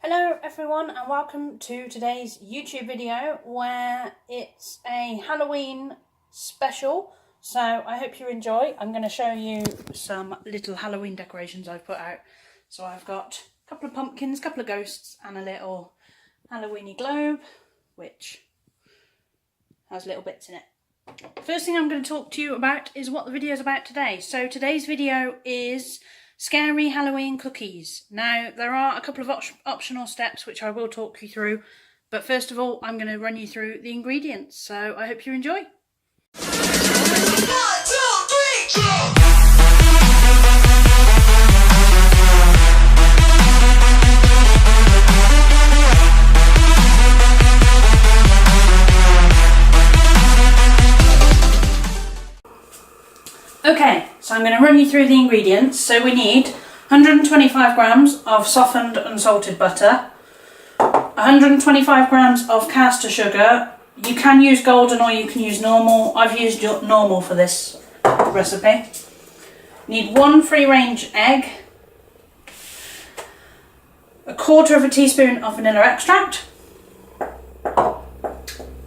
Hello everyone and welcome to today's YouTube video where it's a Halloween special, so I hope you enjoy. I'm going to show you some little Halloween decorations I've put out. So I've got a couple of pumpkins, a couple of ghosts and a little Halloweeny globe which has little bits in it. First thing I'm going to talk to you about is what the video is about today. So today's video is scary Halloween cookies. Now, there are a couple of optional steps which I will talk you through, but first of all, I'm going to run you through the ingredients, so I hope you enjoy. Okay, so I'm going to run you through the ingredients. So we need 125 grams of softened and salted butter, 125 grams of caster sugar. You can use golden or you can use normal. I've used normal for this recipe. Need 1 free-range egg, 1/4 teaspoon of vanilla extract,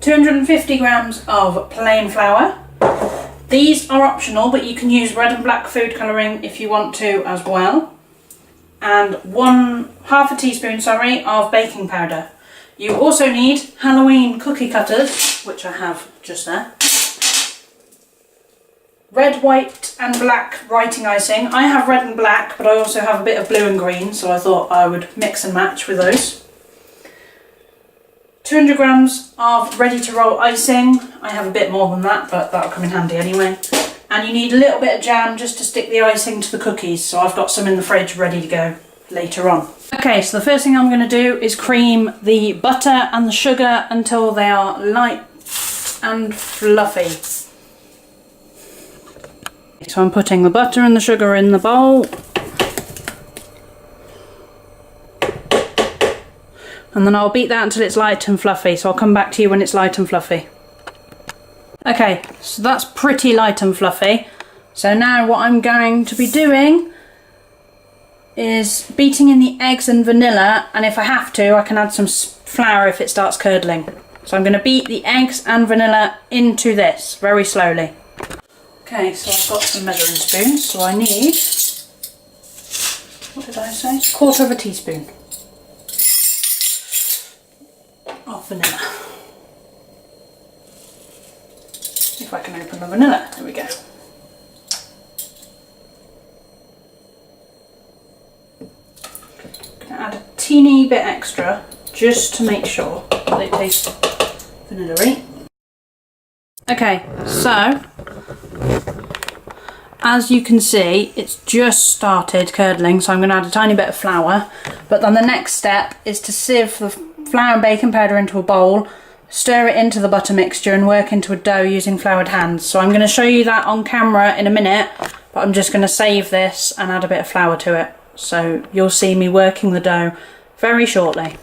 250 grams of plain flour. These are optional, but you can use red and black food colouring if you want to as well. And half a teaspoon of baking powder. You also need Halloween cookie cutters, which I have just there. Red, white and black writing icing. I have red and black, but I also have a bit of blue and green, so I thought I would mix and match with those. 200 grams of ready to roll icing. I have a bit more than that, but that'll come in handy anyway. And you need a little bit of jam just to stick the icing to the cookies, so I've got some in the fridge ready to go later on. Okay, so the first thing I'm going to do is cream the butter and the sugar until they are light and fluffy. So I'm putting the butter and the sugar in the bowl. And then I'll beat that until it's light and fluffy, so I'll come back to you when it's light and fluffy. Okay, so that's pretty light and fluffy. So now what I'm going to be doing is beating in the eggs and vanilla, and if I have to, I can add some flour if it starts curdling. So I'm going to beat the eggs and vanilla into this very slowly. Okay, so I've got some measuring spoons, so I need, what did I say? 1/4 teaspoon. Of vanilla. If I can open the vanilla, there we go. I'm going to add a teeny bit extra just to make sure that they taste vanilla-y. Okay, so as you can see, it's just started curdling, so I'm going to add a tiny bit of flour, but then the next step is to sieve the flour and baking powder into a bowl, stir it into the butter mixture and work into a dough using floured hands. So I'm going to show you that on camera in a minute, but I'm just going to save this and add a bit of flour to it. So you'll see me working the dough very shortly.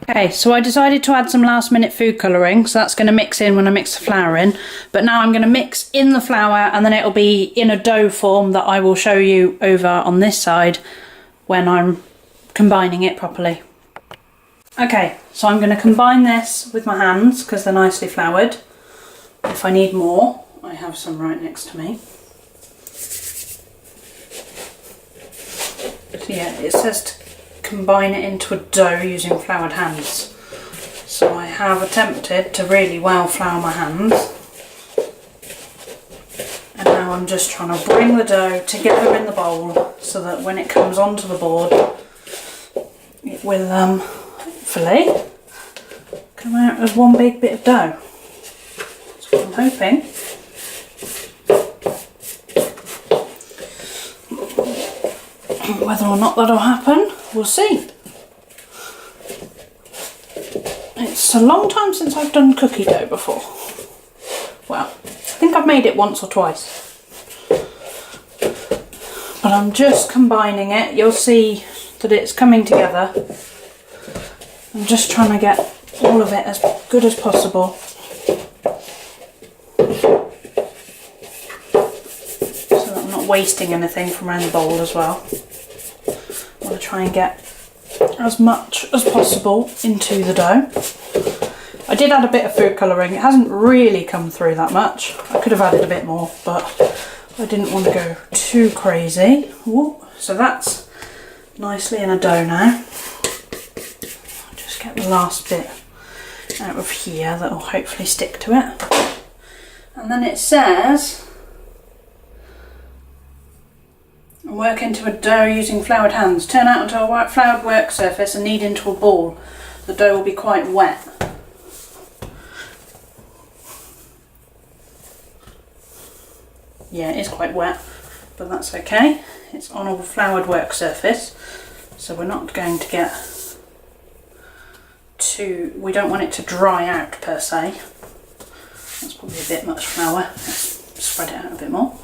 Okay, so I decided to add some last minute food colouring, so that's going to mix in when I mix the flour in. But now I'm going to mix in the flour and then it'll be in a dough form that I will show you over on this side when I'm combining it properly. Okay, so I'm going to combine this with my hands because they're nicely floured. If I need more, I have some right next to me. So yeah, it says to combine it into a dough using floured hands. So I have attempted to really well flour my hands. And now I'm just trying to bring the dough together in the bowl so that when it comes onto the board, it will hopefully come out as one big bit of dough. That's what I'm hoping. Whether or not that'll happen, we'll see. It's a long time since I've done cookie dough before. Well, I think I've made it once or twice. But I'm just combining it. You'll see that it's coming together. I'm just trying to get all of it as good as possible. So that I'm not wasting anything from around the bowl as well. I want to try and get as much as possible into the dough. I did add a bit of food colouring. It hasn't really come through that much. I could have added a bit more, but I didn't want to go too crazy. Ooh, so that's nicely in a dough now. I'll just get the last bit out of here that will hopefully stick to it. And then it says, work into a dough using floured hands. Turn out onto a white floured work surface and knead into a ball. The dough will be quite wet. Yeah, it is quite wet, but that's okay. It's on a floured work surface, so we're not going to get too, we don't want it to dry out per se. That's probably a bit much flour. Let's spread it out a bit more.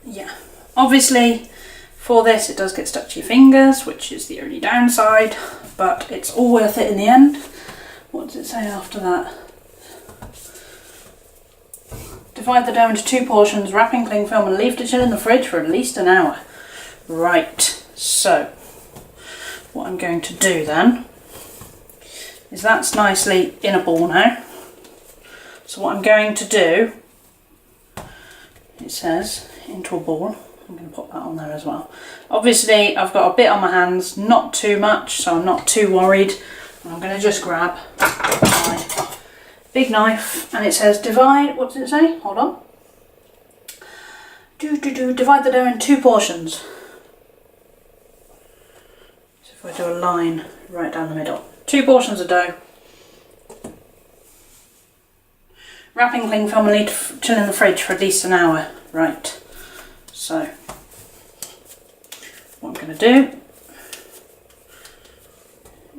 Yeah, obviously for this it does get stuck to your fingers, which is the only downside, but it's all worth it in the end. What does it say after that? Divide the dough into 2 portions, wrap in cling film and leave to chill in the fridge for at least an hour. Right, so what I'm going to do then is that's nicely in a ball now. So what I'm going to do, it says into a ball. I'm going to put that on there as well. Obviously I've got a bit on my hands, not too much, so I'm not too worried. I'm going to just grab my big knife, and it says divide, what does it say? Hold on. Divide the dough in 2 portions. So if I do a line right down the middle. 2 portions of dough. Wrap in cling film and leave to chill in the fridge for at least an hour. Right, so what I'm going to do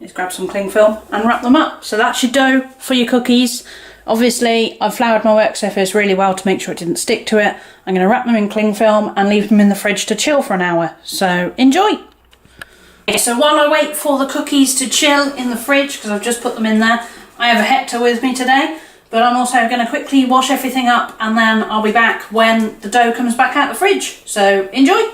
is grab some cling film and wrap them up. So that's your dough for your cookies. Obviously I've floured my work surface really well to make sure it didn't stick to it. I'm going to wrap them in cling film and leave them in the fridge to chill for an hour. So enjoy! Okay, so while I wait for the cookies to chill in the fridge, because I've just put them in there, I have a Hector with me today, but I'm also going to quickly wash everything up and then I'll be back when the dough comes back out of the fridge. So enjoy!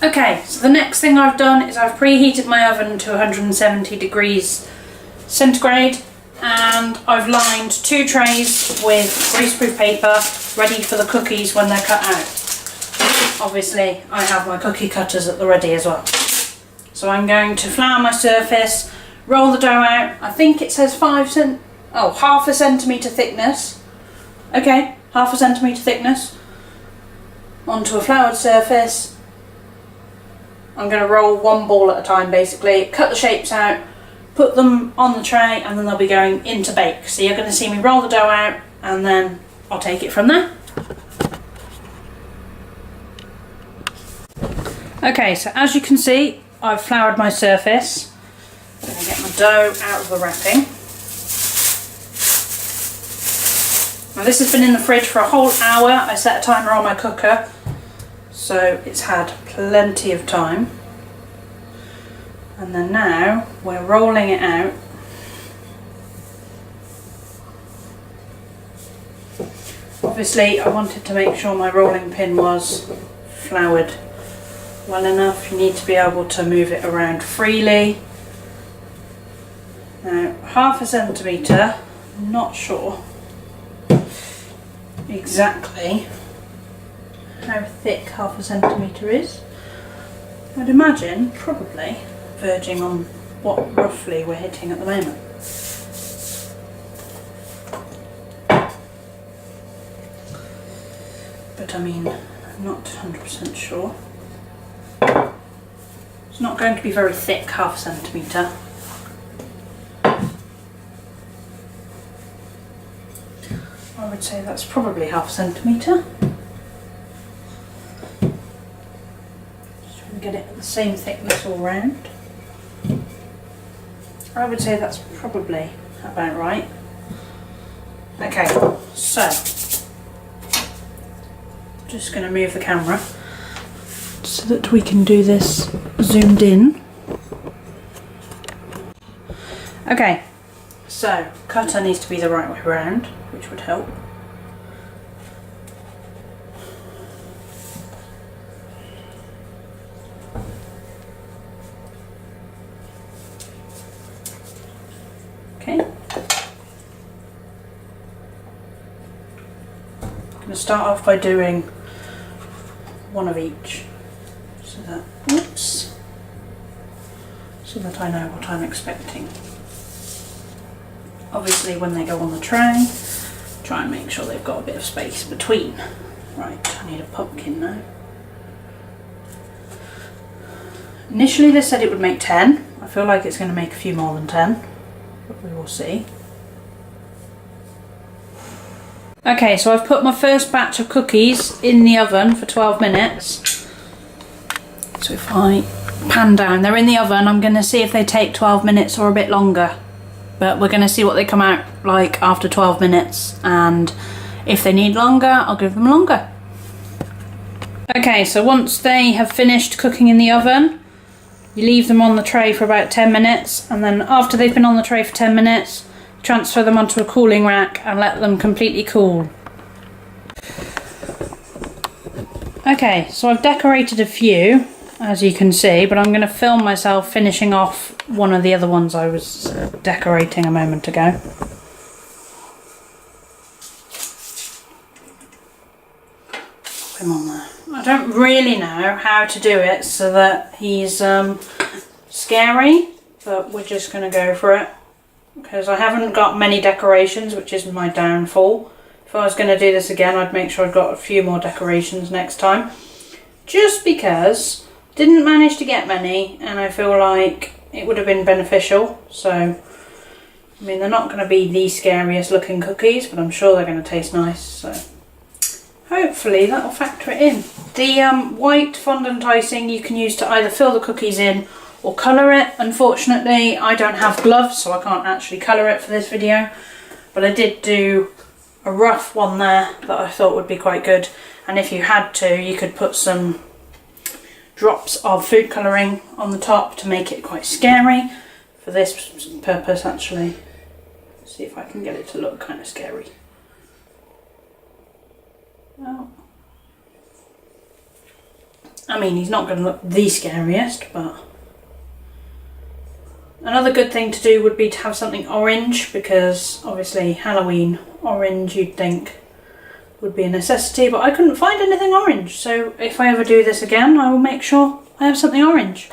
Okay, so the next thing I've done is I've preheated my oven to 170 degrees centigrade, and I've lined 2 trays with greaseproof paper ready for the cookies when they're cut out. Obviously I have my cookie cutters at the ready as well. So I'm going to flour my surface, roll the dough out. I think it says half a centimetre thickness. Okay, half a centimetre thickness onto a floured surface. I'm going to roll 1 ball at a time basically, cut the shapes out, put them on the tray, and then they'll be going into bake. So you're going to see me roll the dough out and then I'll take it from there. Okay, so as you can see, I've floured my surface. I'm going to get my dough out of the wrapping. Now this has been in the fridge for a whole hour. I set a timer on my cooker, so it's had plenty of time. And then now we're rolling it out. Obviously I wanted to make sure my rolling pin was floured well enough. You need to be able to move it around freely. Now half a centimetre, I'm not sure exactly how thick half a centimetre is. I'd imagine probably verging on what roughly we're hitting at the moment. But I mean, I'm not 100% sure. It's not going to be very thick, half a centimetre. I would say that's probably half a centimetre. Get it at the same thickness all round. I would say that's probably about right. Okay, so just going to move the camera so that we can do this zoomed in. Okay, So, cutter needs to be the right way around, which would help. Okay. I'm going to start off by doing one of each, so that, oops, so that I know what I'm expecting. Obviously when they go on the tray, try and make sure they've got a bit of space between. Right, I need a pumpkin now. Initially they said it would make 10. I feel like it's going to make a few more than 10, but we will see. Okay, so I've put my first batch of cookies in the oven for 12 minutes. So if I pan down, they're in the oven. I'm going to see if they take 12 minutes or a bit longer. But we're going to see what they come out like after 12 minutes, and if they need longer, I'll give them longer. Okay, so once they have finished cooking in the oven, you leave them on the tray for about 10 minutes, and then after they've been on the tray for 10 minutes, transfer them onto a cooling rack and let them completely cool. Okay, so I've decorated a few, as you can see, but I'm going to film myself finishing off one of the other ones I was decorating a moment ago. Put him on there. I don't really know how to do it so that he's scary, but we're just going to go for it because I haven't got many decorations, which is my downfall. If I was going to do this again, I'd make sure I've got a few more decorations next time, just because didn't manage to get many, and I feel like it would have been beneficial. So, I mean, they're not going to be the scariest looking cookies, but I'm sure they're going to taste nice. So, hopefully that'll factor it in. The white fondant icing you can use to either fill the cookies in or colour it. Unfortunately, I don't have gloves, so I can't actually colour it for this video. But I did do a rough one there that I thought would be quite good. And if you had to, you could put some drops of food colouring on the top to make it quite scary for this purpose. Actually, see if I can get it to look kind of scary. Well, I mean, he's not going to look the scariest, but another good thing to do would be to have something orange, because obviously Halloween orange you'd think would be a necessity, but I couldn't find anything orange, so if I ever do this again I will make sure I have something orange.